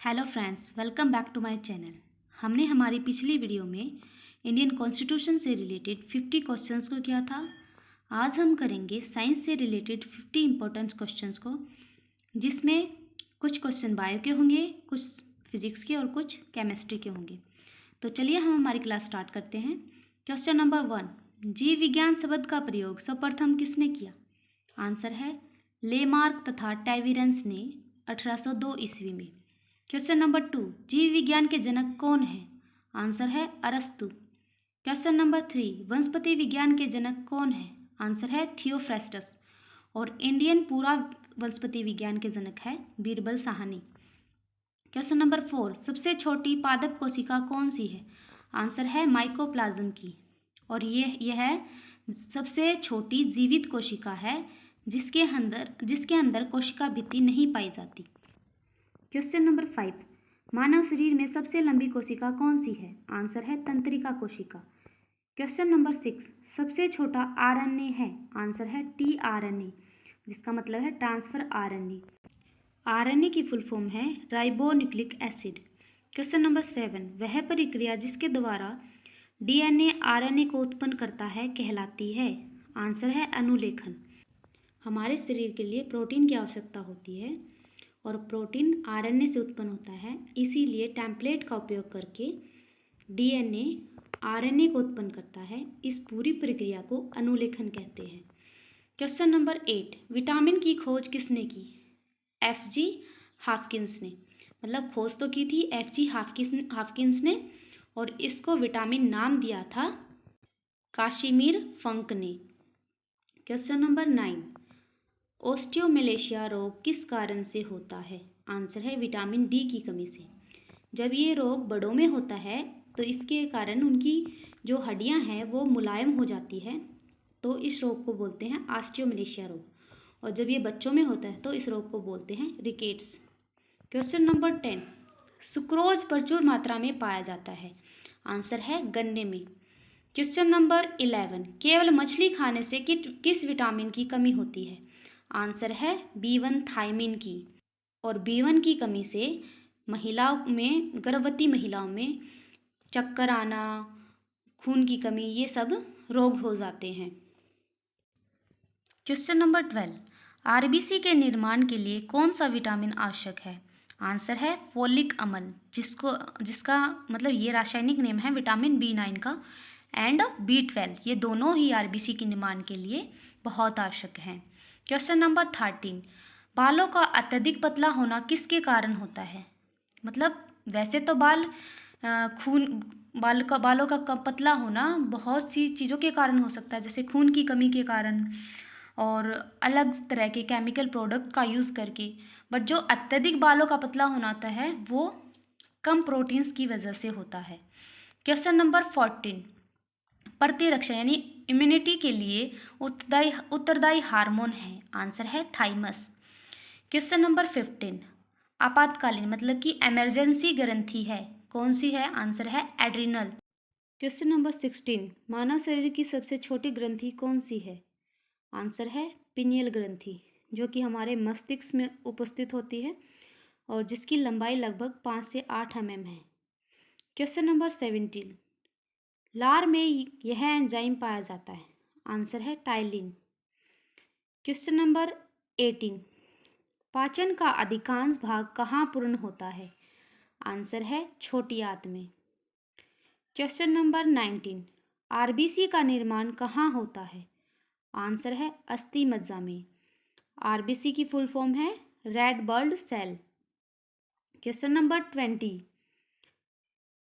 Hello friends, welcome back to my channel. हमने हमारी पिछली वीडियो में इंडियन कॉन्स्टिट्यूशन से रिलेटेड 50 क्वेश्चंस को किया था। आज हम करेंगे साइंस से रिलेटेड 50 इंपॉर्टेंट क्वेश्चंस को, जिसमें कुछ क्वेश्चन बायो के होंगे, कुछ फिजिक्स के और कुछ केमिस्ट्री के होंगे। तो चलिए हम हमारी क्लास स्टार्ट करते हैं। क्वेश्चन नंबर 1, जीव विज्ञान शब्द का प्रयोग सर्वप्रथम किसने किया? आंसर है लेमार्क तथा टैविरेंस ने 1802 ईस्वी में। क्वेश्चन नंबर 2, जीव विज्ञान के जनक कौन है? आंसर है अरस्तु। क्वेश्चन नंबर 3, वनस्पति विज्ञान के जनक कौन है? आंसर है थियोफ्रेस्टस। और इंडियन पूरा वनस्पति विज्ञान के जनक है बीरबल साहनी। क्वेश्चन नंबर 4, सबसे छोटी पादप कोशिका कौन सी है? आंसर है माइकोप्लाज्म की। और यह सबसे छोटी जीवित कोशिका है जिसके अंदर कोशिका भित्ति नहीं पाई जाती। क्वेश्चन नंबर 5, मानव शरीर में सबसे लंबी कोशिका कौन सी है? आंसर है तंत्रिका कोशिका। क्वेश्चन नंबर 6, सबसे छोटा आरएनए है? आंसर है टीआरएनए, जिसका मतलब है ट्रांसफर आरएनए। आरएनए की फुल फॉर्म है राइबोन्यूक्लिक एसिड। क्वेश्चन नंबर 7, वह प्रक्रिया जिसके द्वारा डीएनए आरएनए को उत्पन्न करता है कहलाती है? आंसर है अनुलेखन। हमारे शरीर के लिए प्रोटीन की आवश्यकता होती है और प्रोटीन आरएनए से उत्पन्न होता है, इसीलिए टेम्पलेट का उपयोग करके डीएनए आरएनए को उत्पन्न करता है। इस पूरी प्रक्रिया को अनुलेखन कहते हैं। क्वेश्चन नंबर 8, विटामिन की खोज किसने की? एफजी हाफकिंस ने। मतलब खोज तो की थी एफजी हाफकिंस ने, और इसको विटामिन नाम दिया था काशिमीर फंक ने। क्वेश्चन नंबर 9, ओस्टियोमलेशिया रोग किस कारण से होता है? आंसर है विटामिन डी की कमी से। जब ये रोग बड़ों में होता है तो इसके कारण उनकी जो हड्डियां हैं वो मुलायम हो जाती है, तो इस रोग को बोलते हैं ऑस्टियोमलेशिया रोग। और जब ये बच्चों में होता है तो इस रोग को बोलते हैं रिकेट्स। क्वेश्चन नंबर 10, सुक्रोज प्रचुर मात्रा में पाया जाता है? आंसर है गन्ने में। क्वेश्चन नंबर 11, केवल मछली खाने से किस विटामिन की कमी होती है? आंसर है B1 थायमिन की। और B1 की कमी से गर्भवती महिलाओं में चक्कर आना, खून की कमी, ये सब रोग हो जाते हैं। क्वेश्चन नंबर 12, आरबीसी के निर्माण के लिए कौन सा विटामिन आवश्यक है? आंसर है फोलिक अम्ल, जिसका मतलब ये रासायनिक नाम है विटामिन B9 का, एंड B12। ये दोनों ही आरबीसी के निर्माण के लिए बहुत आवश्यक हैं। क्वेश्चन नंबर 13, बालों का अत्यधिक पतला होना किसके कारण होता है? मतलब वैसे तो बालों का पतला होना बहुत सी चीज़ों के कारण हो सकता है, जैसे खून की कमी के कारण और अलग तरह के केमिकल प्रोडक्ट का यूज़ करके। बट जो अत्यधिक बालों का पतला होना होता है वो कम प्रोटीन्स की वजह से होता है। क्वेश्चन नंबर 14, प्रतिरक्षा यानी इम्यूनिटी के लिए उत्तरदायी हार्मोन है? आंसर है थाइमस। क्वेश्चन नंबर 15, आपातकालीन मतलब कि इमरजेंसी ग्रंथि है कौन सी है? आंसर है एड्रिनल। क्वेश्चन नंबर 16, मानव शरीर की सबसे छोटी ग्रंथि कौन सी है? आंसर है पिनियल ग्रंथि, जो कि हमारे मस्तिष्क में उपस्थित होती है और जिसकी लंबाई लगभग 5 से 8 mm है। क्वेश्चन नंबर 17, लार में यह एंजाइम पाया जाता है? आंसर है टाइलिन। क्वेश्चन नंबर 18, पाचन का अधिकांश भाग कहाँ पूर्ण होता है? आंसर है छोटी आंत में। क्वेश्चन नंबर 19, आरबीसी का निर्माण कहाँ होता है? आंसर है अस्थि मज्जा में। आरबीसी की फुल फॉर्म है red blood cell. Question number 20,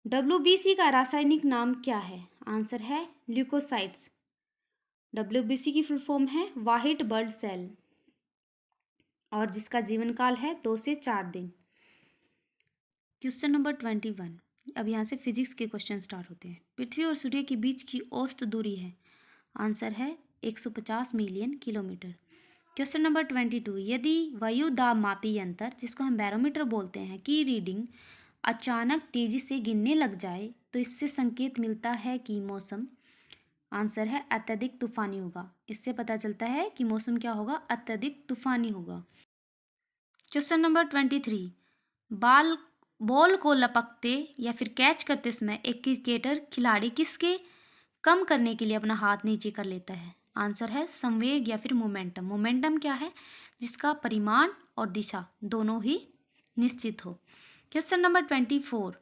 WBC का रासायनिक नाम क्या है? आंसर है ल्यूकोसाइट्स। डब्ल्यूबीसी की फुल फॉर्म है व्हाइट ब्लड सेल, और जिसका जीवन काल है 2 से 4 दिन। क्वेश्चन नंबर 21, अब यहाँ से फिजिक्स के क्वेश्चन स्टार्ट होते हैं। पृथ्वी और सूर्य के बीच की औसत दूरी है? आंसर है 150 मिलियन किलोमीटर। क्वेश्चन नंबर 22, यदि वायु दाब मापी यंत्र, जिसको हम बैरोमीटर बोलते हैं, की रीडिंग अचानक तेजी से गिरने लग जाए तो इससे संकेत मिलता है कि मौसम? आंसर है अत्यधिक तूफानी होगा। इससे पता चलता है कि मौसम क्या होगा? अत्यधिक तूफानी होगा। क्वेश्चन नंबर 23, बाल बॉल को लपकते या फिर कैच करते समय एक क्रिकेटर खिलाड़ी किसके कम करने के लिए अपना हाथ नीचे कर लेता है? आंसर है संवेग या फिर मोमेंटम। मोमेंटम क्या है? जिसका परिमाण और दिशा दोनों ही निश्चित हो। क्वेश्चन नंबर 24,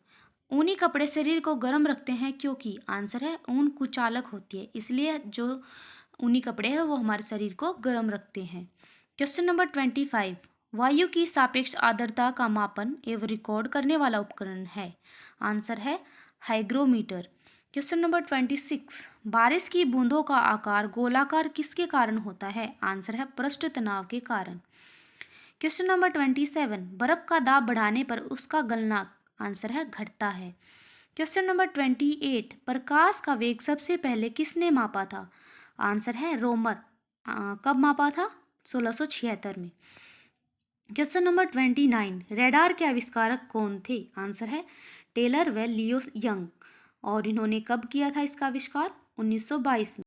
ऊनी कपड़े शरीर को गर्म रखते हैं क्योंकि? आंसर है ऊन कुचालक होती है, इसलिए जो ऊनी कपड़े हैं वो हमारे शरीर को गर्म रखते हैं। क्वेश्चन नंबर 25, वायु की सापेक्ष आर्द्रता का मापन एवं रिकॉर्ड करने वाला उपकरण है? आंसर है हाइग्रोमीटर। क्वेश्चन नंबर 26, बारिश की बूंदों का आकार गोलाकार किसके कारण होता है? आंसर है पृष्ठ तनाव के कारण। क्वेश्चन नंबर 27, बर्फ का दाब बढ़ाने पर उसका गलनांक? आंसर है घटता है। क्वेश्चन नंबर 28, प्रकाश का वेग सबसे पहले किसने मापा था? आंसर है रोमर। कब मापा था? 1676 में। क्वेश्चन नंबर 29, रेडार के आविष्कारक कौन थे? आंसर है टेलर व लियो यंग। और इन्होंने कब किया था इसका आविष्कार? 1922 में।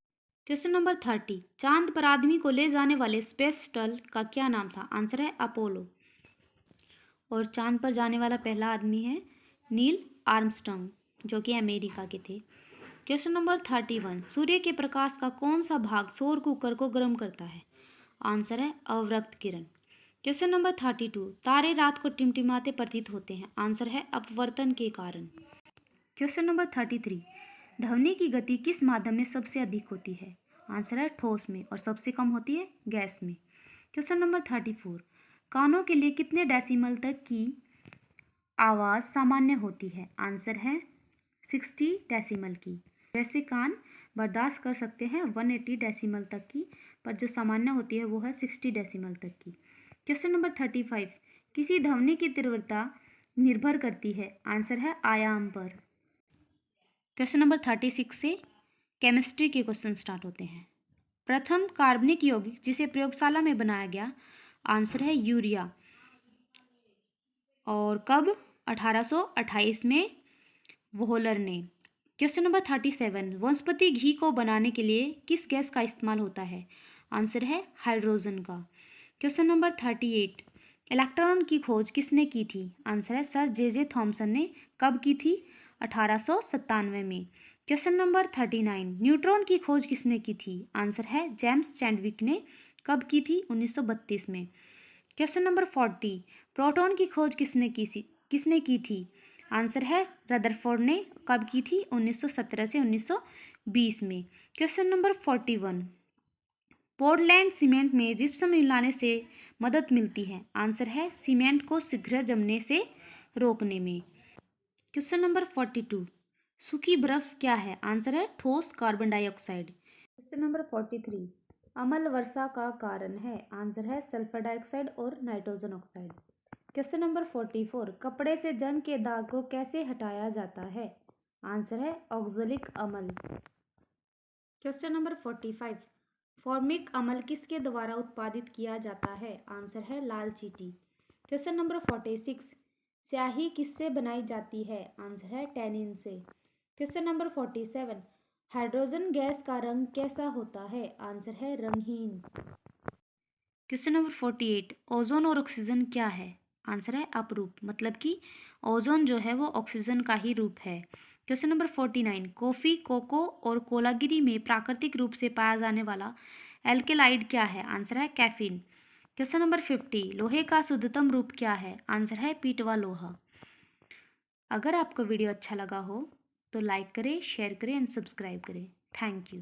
क्वेश्चन नंबर 30, चांद पर आदमी को ले जाने वाले स्पेस शटल का क्या नाम था? आंसर है अपोलो। और चांद पर जाने वाला पहला आदमी है नील आर्मस्ट्रॉन्ग, जो कि अमेरिका के थे। क्वेश्चन नंबर 31, सूर्य के प्रकाश का कौन सा भाग सौर कुकर को गर्म करता है? आंसर है अवरक्त किरण। क्वेश्चन नंबर 32, तारे रात को टिमटिमाते प्रतीत होते हैं? आंसर है अपवर्तन के कारण। क्वेश्चन नंबर 33, ध्वनि की गति किस माध्यम में सबसे अधिक होती है? आंसर है ठोस में, और सबसे कम होती है गैस में। क्वेश्चन नंबर 34, कानों के लिए कितने डेसिमल तक की आवाज़ सामान्य होती है? आंसर है 60 डेसिमल की। वैसे कान बर्दाश्त कर सकते हैं 180 डेसिमल तक की, पर जो सामान्य होती है वो है 60 डेसिमल तक की। क्वेश्चन नंबर 35, किसी ध्वनि की तीव्रता निर्भर करती है? आंसर है आयाम पर। क्वेश्चन नंबर 36 से केमिस्ट्री के क्वेश्चन स्टार्ट होते हैं। प्रथम कार्बनिक यौगिक जिसे प्रयोगशाला में बनाया गया? आंसर है यूरिया। और कब? 1828 में वोहलर ने। क्वेश्चन नंबर 37, वनस्पति घी को बनाने के लिए किस गैस का इस्तेमाल होता है? आंसर है हाइड्रोजन का। क्वेश्चन नंबर 38, इलेक्ट्रॉन की खोज किसने की थी? आंसर है सर जे थॉमसन ने। कब की थी? 1897 में। क्वेश्चन नंबर 39, न्यूट्रॉन की खोज किसने की थी? आंसर है जेम्स चैडविक ने। कब की थी? 1932 में। क्वेश्चन नंबर 40, प्रोटॉन की खोज किसने की थी? आंसर है रदरफोर्ड ने। कब की थी? 1917 से 1920 में। क्वेश्चन नंबर 41, पोर्टलैंड सीमेंट में जिप्सम मिलाने से मदद मिलती है? आंसर है सीमेंट को शीघ्र जमने से रोकने में। क्वेश्चन नंबर 42, सूखी बर्फ क्या है? आंसर है ठोस कार्बन डाइऑक्साइड। क्वेश्चन नंबर 43, अम्ल वर्षा का कारण है? आंसर है सल्फर डाइऑक्साइड और नाइट्रोजन ऑक्साइड। क्वेश्चन नंबर 44, कपड़े से जंग के दाग को कैसे हटाया जाता है? आंसर है ऑक्जेलिक अम्ल। क्वेश्चन नंबर 45, फॉर्मिक अम्ल किसके द्वारा उत्पादित किया जाता है? आंसर है लाल चींटी। क्वेश्चन नंबर 46, स्याही किससे बनाई जाती है? आंसर है टैनिन से। क्वेश्चन नंबर 47, हाइड्रोजन गैस का रंग कैसा होता है? आंसर है रंगहीन। क्वेश्चन नंबर 48, ओजोन और ऑक्सीजन क्या है? आंसर है अपरूप, मतलब कि ओजोन जो है वो ऑक्सीजन का ही रूप है। क्वेश्चन नंबर 49, कॉफ़ी, कोको और कोलागिरी में प्राकृतिक रूप से पाया जाने वाला एल्केलाइड क्या है? आंसर है कैफीन। क्वेश्चन नंबर 50, लोहे का शुद्धतम रूप क्या है? आंसर है पीटवा लोहा। अगर आपको वीडियो अच्छा लगा हो तो लाइक करें, शेयर करें एंड सब्सक्राइब करें। Thank you.